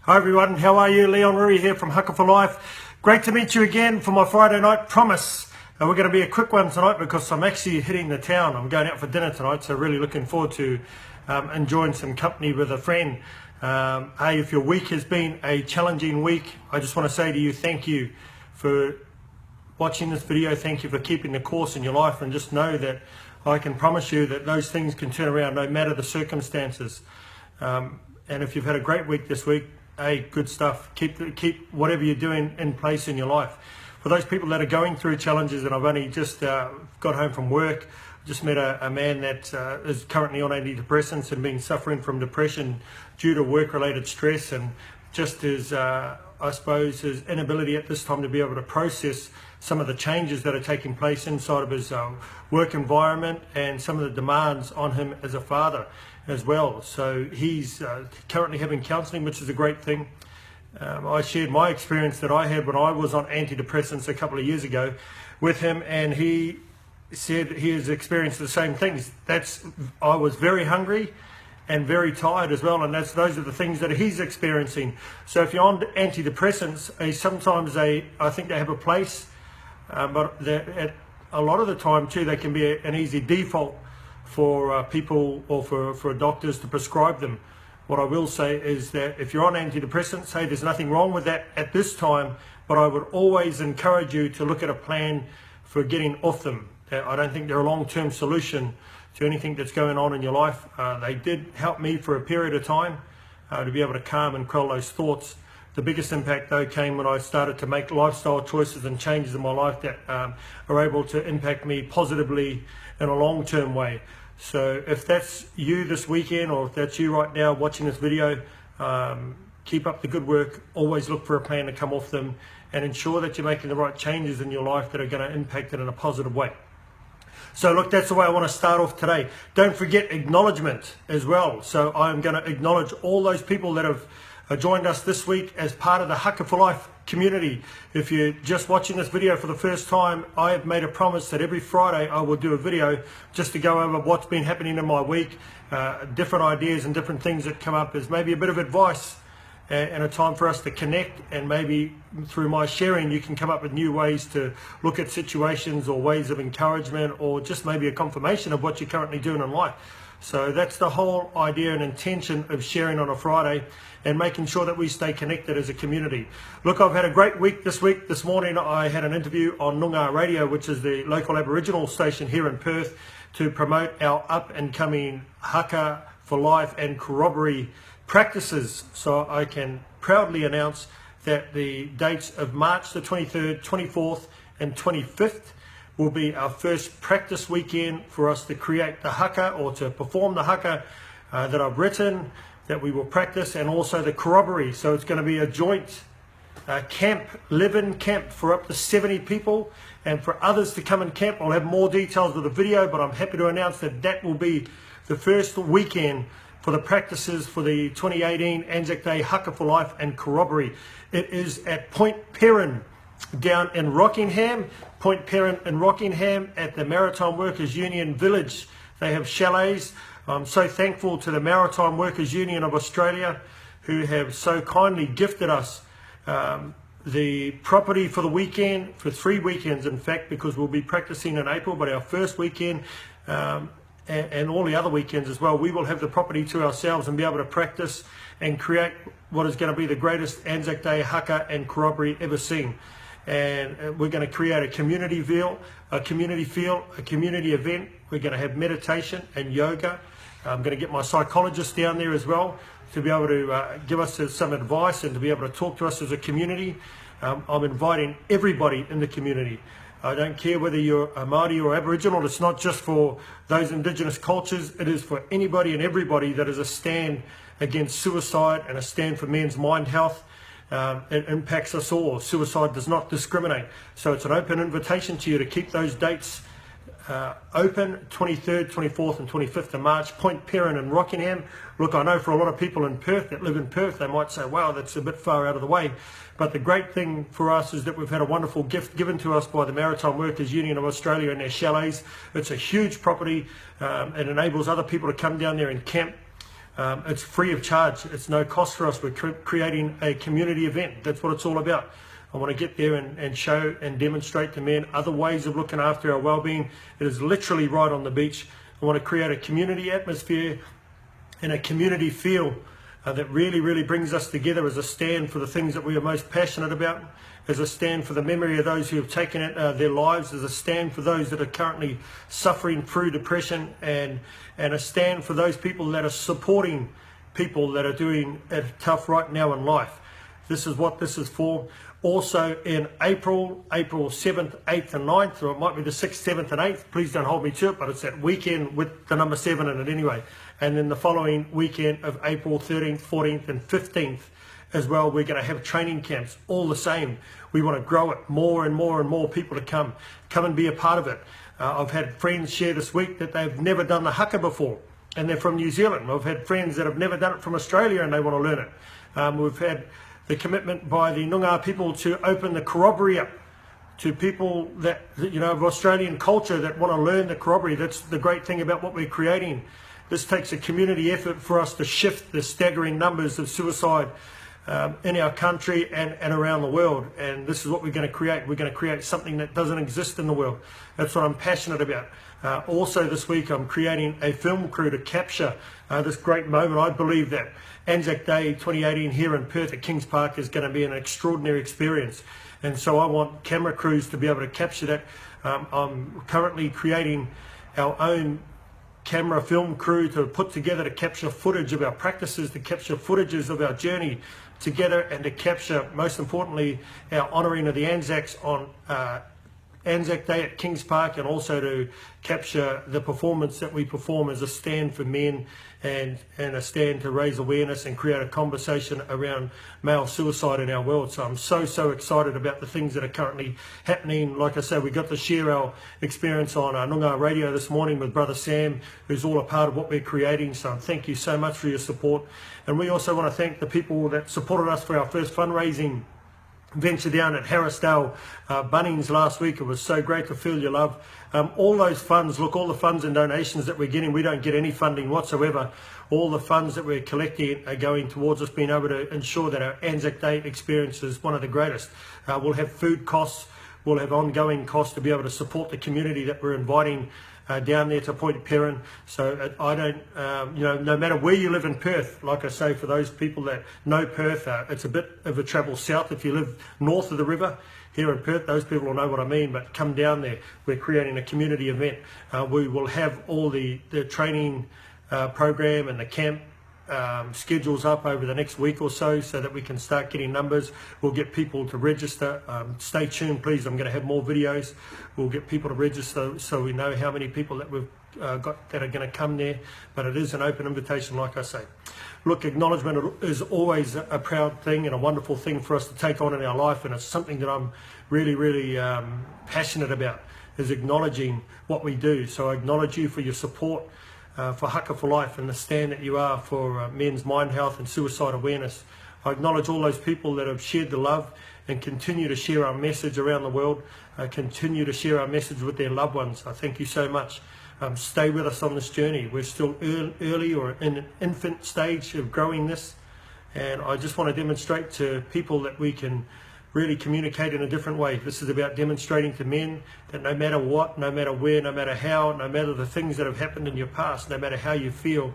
Hi everyone, how are you? Leon Rui here from Haka for Life. Great to meet you again for my Friday night promise. We're going to be a quick one tonight because I'm actually hitting the town. I'm going out for dinner tonight, so really looking forward to enjoying some company with a friend. Hey, if your week has been a challenging week, I just want to say to you, thank you for watching this video. Thank you for keeping the course in your life, and just know that I can promise you that those things can turn around no matter the circumstances. And if you've had a great week this week, hey, good stuff. Keep whatever you're doing in place in your life. For those people that are going through challenges, and I've only just got home from work, just met a man that is currently on antidepressants and been suffering from depression due to work-related stress, and just his, I suppose, his inability at this time to be able to process some of the changes that are taking place inside of his work environment and some of the demands on him as a father as well. So he's currently having counselling, which is a great thing. I shared my experience that I had when I was on antidepressants a couple of years ago with him, and he said he has experienced the same things. I was very hungry and very tired as well, and those are the things that he's experiencing. So if you're on antidepressants, sometimes I think they have a place, but at a lot of the time too, they can be an easy default for people or for doctors to prescribe them. What I will say is that if you're on antidepressants, hey, there's nothing wrong with that at this time, but I would always encourage you to look at a plan for getting off them. I don't think they're a long-term solution to anything that's going on in your life. They did help me for a period of time to be able to calm and quell those thoughts. The biggest impact though came when I started to make lifestyle choices and changes in my life that are able to impact me positively in a long-term way. So if that's you this weekend, or if that's you right now watching this video, keep up the good work. Always look for a plan to come off them, and ensure that you're making the right changes in your life that are going to impact it in a positive way. So look, that's the way I want to start off today. Don't forget acknowledgement as well. So I'm going to acknowledge all those people that have joined us this week as part of the Haka for Life community. If you're just watching this video for the first time, I have made a promise that every Friday I will do a video just to go over what's been happening in my week, different ideas and different things that come up as maybe a bit of advice and a time for us to connect, and maybe through my sharing you can come up with new ways to look at situations or ways of encouragement, or just maybe a confirmation of what you're currently doing in life. So that's the whole idea and intention of sharing on a Friday, and making sure that we stay connected as a community. Look, I've had a great week this week. This morning I had an interview on Noongar Radio, which is the local Aboriginal station here in Perth, to promote our up and coming Haka for Life and corroboree practices. So I can proudly announce that the dates of March the 23rd, 24th and 25th will be our first practice weekend for us to create the Haka, or to perform the Haka that I've written, that we will practice, and also the corroboree. So it's going to be a joint camp, live-in camp for up to 70 people, and for others to come and camp. I'll have more details with the video, but I'm happy to announce that that will be the first weekend for the practices for the 2018 Anzac Day Haka for Life and corroboree. It is at Point Perrin down in Rockingham, Point Perrin in Rockingham, at the Maritime Workers Union Village. They have chalets. I'm so thankful to the Maritime Workers Union of Australia, who have so kindly gifted us the property for the weekend, for 3 weekends in fact, because we'll be practicing in April, but our first weekend and all the other weekends as well, we will have the property to ourselves and be able to practice and create what is going to be the greatest Anzac Day Haka and corroboree ever seen. And we're going to create a community feel, a community event. We're going to have meditation and yoga. I'm going to get my psychologist down there as well to be able to give us some advice and to be able to talk to us as a community. I'm inviting everybody in the community. I don't care whether you're a Māori or Aboriginal. It's not just for those Indigenous cultures. It is for anybody and everybody that is a stand against suicide and a stand for men's mind health. It impacts us all. Suicide does not discriminate. So it's an open invitation to you to keep those dates open, 23rd, 24th and 25th of March, Point Perrin in Rockingham. Look, I know for a lot of people in Perth that live in Perth, they might say, wow, that's a bit far out of the way. But the great thing for us is that we've had a wonderful gift given to us by the Maritime Workers Union of Australia and their chalets. It's a huge property. It enables other people to come down there and camp. It's free of charge. It's no cost for us. We're creating a community event. That's what it's all about. I want to get there and show and demonstrate to men other ways of looking after our well-being. It is literally right on the beach. I want to create a community atmosphere and a community feel that really, really brings us together as a stand for the things that we are most passionate about, as a stand for the memory of those who have taken their lives, as a stand for those that are currently suffering through depression, and a stand for those people that are supporting people that are doing it tough right now in life. This is what this is for. Also in April 7th, 8th and 9th, or it might be the 6th, 7th and 8th, please don't hold me to it, but it's that weekend with the number 7 in it anyway. And then the following weekend of April 13th, 14th and 15th as well, we're going to have training camps, all the same. We want to grow it, more and more and more people to come and be a part of it. I've had friends share this week that they've never done the haka before, and they're from New Zealand. I've had friends that have never done it from Australia and they want to learn it. We've had the commitment by the Noongar people to open the corroboree up to people that, you know, of Australian culture that want to learn the corroboree. That's the great thing about what we're creating. This takes a community effort for us to shift the staggering numbers of suicide in our country and around the world. And this is what we're going to create. We're going to create something that doesn't exist in the world. That's what I'm passionate about. Also this week I'm creating a film crew to capture this great moment. I believe that Anzac Day 2018 here in Perth at Kings Park is going to be an extraordinary experience. And so I want camera crews to be able to capture that. I'm currently creating our own camera film crew to put together to capture footage of our practices, to capture footages of our journey together, and to capture, most importantly, our honouring of the Anzacs on Anzac Day at Kings Park, and also to capture the performance that we perform as a stand for men and a stand to raise awareness and create a conversation around male suicide in our world. So I'm so excited about the things that are currently happening. Like I said, we got to share our experience on Noongar Radio this morning with Brother Sam, who's all a part of what we're creating. So thank you so much for your support. And we also want to thank the people that supported us for our first fundraising venture down at Harrisdale Bunnings last week. It was so great to feel your love. All those funds, look, all the funds and donations that we're getting, we don't get any funding whatsoever. All the funds that we're collecting are going towards us being able to ensure that our Anzac Day experience is one of the greatest. We'll have food costs, we'll have ongoing costs to be able to support the community that we're inviting down there to Point Perrin. So I don't, you know, no matter where you live in Perth, like I say, for those people that know Perth, it's a bit of a travel south. If you live north of the river here in Perth, those people will know what I mean, but come down there. We're creating a community event. We will have all the training program and the camp schedules up over the next week or so that we can start getting numbers. We'll get people to register. Stay tuned, please. I'm going to have more videos. We'll get people to register so we know how many people that we've got that are going to come there. But it is an open invitation, like I say. Look, acknowledgement is always a proud thing and a wonderful thing for us to take on in our life, and it's something that I'm really passionate about, is acknowledging what we do. So I acknowledge you for your support for Haka for Life and the stand that you are for men's mind health and suicide awareness. I acknowledge all those people that have shared the love and continue to share our message around the world, continue to share our message with their loved ones. I thank you so much. Stay with us on this journey. We're still early or in an infant stage of growing this, and I just want to demonstrate to people that we can really communicate in a different way. This is about demonstrating to men that no matter what, no matter where, no matter how, no matter the things that have happened in your past, no matter how you feel,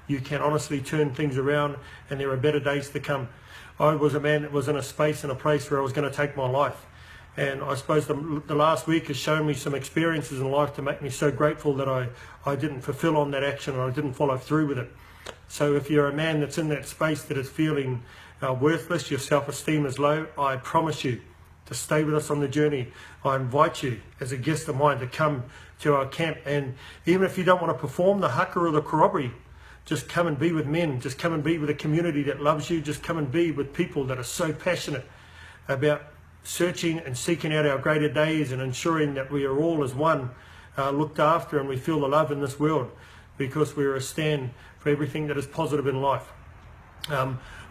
you can honestly turn things around, and there are better days to come. I was a man that was in a space and a place where I was going to take my life. And I suppose the last week has shown me some experiences in life to make me so grateful that I didn't fulfill on that action, and I didn't follow through with it. So if you're a man that's in that space that is feeling worthless, your self-esteem is low, I promise you to stay with us on the journey. I invite you as a guest of mine to come to our camp, and even if you don't want to perform the haka or the corroboree, just come and be with men, just come and be with a community that loves you, just come and be with people that are so passionate about searching and seeking out our greater days and ensuring that we are all as one, looked after, and we feel the love in this world, because we're a stand for everything that is positive in life.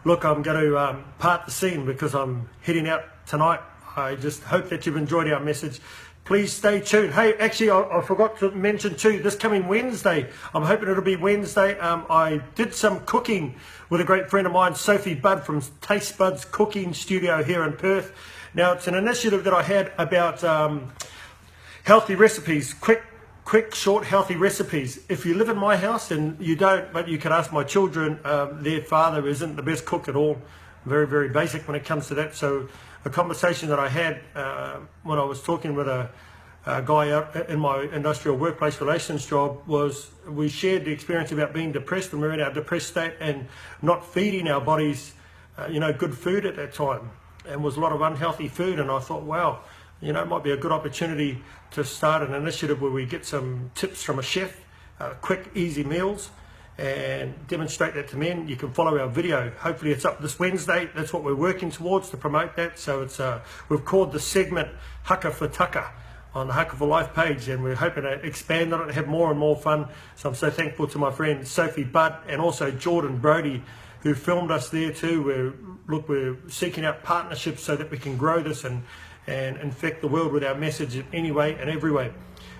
Look, I'm going to part the scene because I'm heading out tonight. I just hope that you've enjoyed our message. please stay tuned. Hey, actually, I forgot to mention too, this coming Wednesday, I'm hoping it'll be Wednesday. I did some cooking with a great friend of mine, Sophie Budd from Taste Buds Cooking Studio here in Perth. Now, it's an initiative that I had about healthy recipes, quick, short, healthy recipes. If you live in my house, and you don't, but you can ask my children, their father isn't the best cook at all. Very, very basic when it comes to that. So a conversation that I had when I was talking with a guy out in my industrial workplace relations job was we shared the experience about being depressed, and we're in our depressed state and not feeding our bodies, good food at that time. And was a lot of unhealthy food. And I thought, wow, it might be a good opportunity to start an initiative where we get some tips from a chef, quick, easy meals, and demonstrate that to men. You can follow our video. Hopefully it's up this Wednesday. That's what we're working towards to promote that. So it's we've called the segment Haka for Tucker on the Haka for Life page, and we're hoping to expand on it and have more and more fun. So I'm so thankful to my friend Sophie Budd and also Jordan Brody, who filmed us there too. We're seeking out partnerships so that we can grow this and infect the world with our message in any way and every way.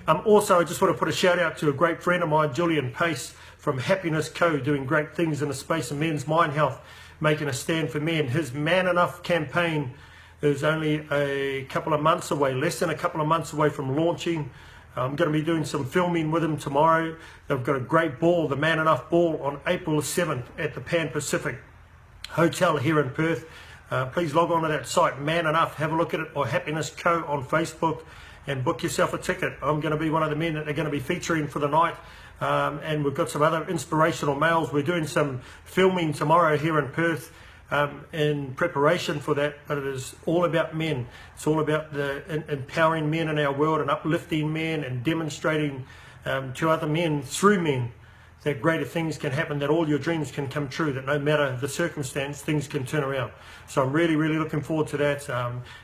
Also, I just want to put a shout out to a great friend of mine, Julian Pace from Happiness Co, doing great things in the space of men's mind health, making a stand for men. His Man Enough campaign is only a couple of months away, less than a couple of months away from launching. I'm going to be doing some filming with him tomorrow. They've got a great ball, the Man Enough Ball, on April 7th at the Pan Pacific Hotel here in Perth. Please log on to that site, Man Enough, have a look at it, or Happiness Co on Facebook, and book yourself a ticket. I'm going to be one of the men that they're going to be featuring for the night. And we've got some other inspirational males. We're doing some filming tomorrow here in Perth in preparation for that, but it is all about men. It's all about empowering men in our world and uplifting men and demonstrating to other men through men that greater things can happen, that all your dreams can come true, that no matter the circumstance, things can turn around. So I'm really, really looking forward to that.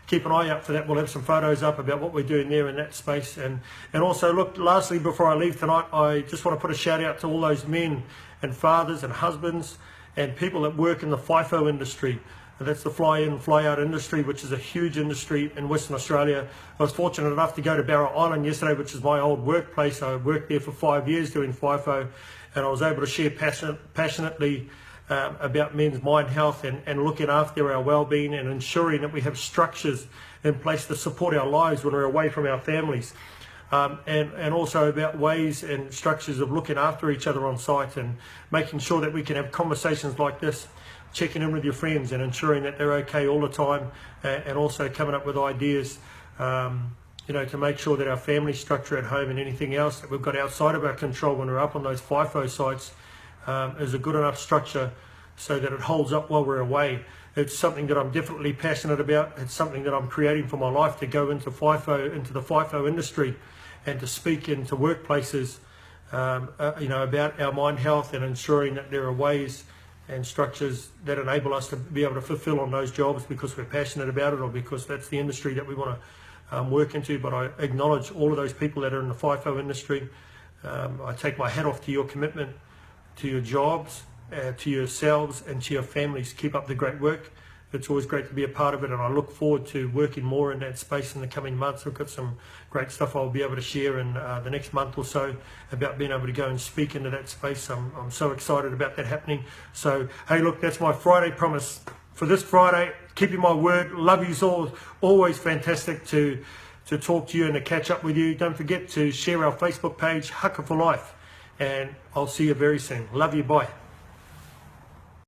Keep an eye out for that. We'll have some photos up about what we're doing there in that space. And also, look, lastly, before I leave tonight, I just want to put a shout out to all those men and fathers and husbands and people that work in the FIFO industry. That's the fly-in, fly-out industry, which is a huge industry in Western Australia. I was fortunate enough to go to Barrow Island yesterday, which is my old workplace. I worked there for 5 years doing FIFO, and I was able to share passionately about men's mind health and looking after our well-being and ensuring that we have structures in place to support our lives when we're away from our families. And also about ways and structures of looking after each other on site and making sure that we can have conversations like this, checking in with your friends and ensuring that they're okay all the time, and also coming up with ideas to make sure that our family structure at home and anything else that we've got outside of our control when we're up on those FIFO sites is a good enough structure so that it holds up while we're away. It's something that I'm definitely passionate about. It's something that I'm creating for my life, to go into the FIFO industry and to speak into workplaces about our mind health and ensuring that there are ways and structures that enable us to be able to fulfill on those jobs because we're passionate about it or because that's the industry that we want to work into. But I acknowledge all of those people that are in the FIFO industry. I take my hat off to your commitment, to your jobs, to yourselves and to your families. Keep up the great work. It's always great to be a part of it, and I look forward to working more in that space in the coming months. We've got some great stuff I'll be able to share in the next month or so about being able to go and speak into that space. I'm so excited about that happening. So, hey, look, that's my Friday promise for this Friday. Keeping my word. Love you all. Always fantastic to talk to you and to catch up with you. Don't forget to share our Facebook page, Haka for Life, and I'll see you very soon. Love you. Bye.